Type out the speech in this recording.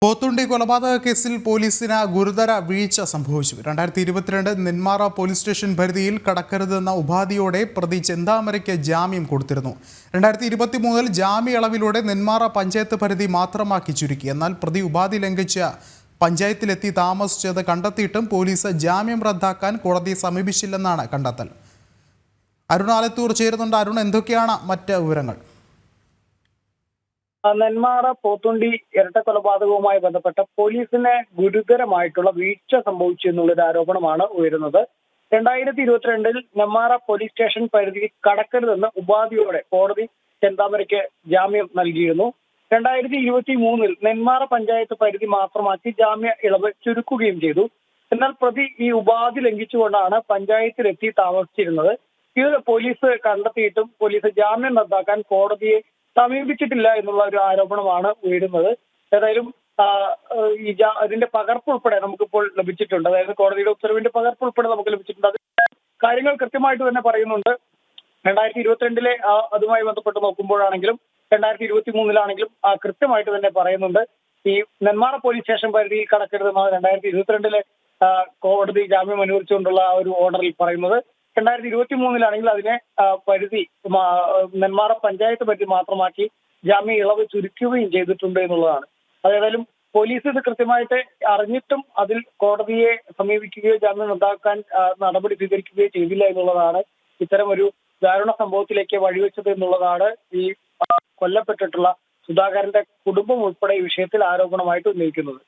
പോത്തുണ്ടി കൊലപാതക കേസിൽ പോലീസിന് ഗുരുതര വീഴ്ച സംഭവിച്ചു. 2022 നെന്മാറ പോലീസ് സ്റ്റേഷൻ പരിധിയിൽ കടക്കരുതെന്ന ഉപാധിയോടെ പ്രതി ചെന്താമരയ്ക്ക് ജാമ്യം കൊടുത്തിരുന്നു. 2023 ജാമ്യ ഇളവിലൂടെ നെന്മാറ പഞ്ചായത്ത് പരിധി മാത്രമാക്കി ചുരുക്കി. എന്നാൽ പ്രതി ഉപാധി ലംഘിച്ച് പഞ്ചായത്തിലെത്തി താമസിച്ചത് കണ്ടെത്തിയിട്ടും പോലീസ് ജാമ്യം റദ്ദാക്കാൻ കോടതിയെ സമീപിച്ചില്ലെന്നാണ് കണ്ടെത്തൽ. അരുൺ ആലത്തൂർ ചേരുന്നുണ്ട്. അരുൺ, എന്തൊക്കെയാണ് മറ്റ് വിവരങ്ങൾ? നെന്മാറ പോത്തുണ്ടി ഇരട്ട കൊലപാതകവുമായി ബന്ധപ്പെട്ട പോലീസിന് ഗുരുതരമായിട്ടുള്ള വീഴ്ച സംഭവിച്ചു എന്നുള്ളൊരു ആരോപണമാണ് ഉയരുന്നത്. 2022 നെന്മാറ പോലീസ് സ്റ്റേഷൻ പരിധി കടക്കരുതെന്ന് ഉപാധിയോടെ കോടതി ചെന്താമരയ്ക്ക് ജാമ്യം നൽകിയിരുന്നു. 2023 നെന്മാറ പഞ്ചായത്ത് പരിധി മാത്രമാക്കി ജാമ്യ ഇളവ് ചുരുക്കുകയും ചെയ്തു. എന്നാൽ പ്രതി ഈ ഉപാധി ലംഘിച്ചുകൊണ്ടാണ് പഞ്ചായത്തിലെത്തി താമസിച്ചിരുന്നത്. ഇത് പോലീസ് കണ്ടെത്തിയിട്ടും പോലീസ് ജാമ്യം റദ്ദാക്കാൻ കോടതിയെ സമീപിച്ചിട്ടില്ല എന്നുള്ള ഒരു ആരോപണമാണ് ഉയരുന്നത്. ഏതായാലും ഇതിന്റെ പകർപ്പ് ഉൾപ്പെടെ നമുക്കിപ്പോൾ ലഭിച്ചിട്ടുണ്ട്. അതായത് കോടതിയുടെ ഉത്തരവിന്റെ പകർപ്പ് ഉൾപ്പെടെ നമുക്ക് ലഭിച്ചിട്ടുണ്ട്. അത് കാര്യങ്ങൾ കൃത്യമായിട്ട് തന്നെ പറയുന്നുണ്ട്. 2022 അതുമായി ബന്ധപ്പെട്ട് നോക്കുമ്പോഴാണെങ്കിലും 2023 കൃത്യമായിട്ട് തന്നെ പറയുന്നുണ്ട്. ഈ നെന്മാറ പോലീസ് സ്റ്റേഷൻ പരിധി കടക്കരുതെന്നാണ് 2022 കോടതി ജാമ്യം അനുവദിച്ചുകൊണ്ടുള്ള ഒരു ഓർഡറിൽ പറയുന്നത്. 2023 അതിനെ പരിധി നെന്മാറ പഞ്ചായത്ത് പരിധി മാത്രമാക്കി ജാമ്യ ഇളവ് ചുരുക്കുകയും ചെയ്തിട്ടുണ്ട് എന്നുള്ളതാണ്. അതേതായാലും പോലീസ് ഇത് കൃത്യമായിട്ട് അറിഞ്ഞിട്ടും അതിൽ കോടതിയെ സമീപിക്കുകയോ ജാമ്യം റദ്ദാക്കാൻ നടപടി സ്വീകരിക്കുകയോ ചെയ്തില്ല എന്നുള്ളതാണ് ഇത്തരം ഒരു ദാരുണ സംഭവത്തിലേക്ക് വഴിവെച്ചത് എന്നുള്ളതാണ് ഈ കൊല്ലപ്പെട്ടിട്ടുള്ള സുധാകരന്റെ കുടുംബം ഉൾപ്പെടെ ഈ വിഷയത്തിൽ ആരോപണമായിട്ട് ഉന്നയിക്കുന്നത്.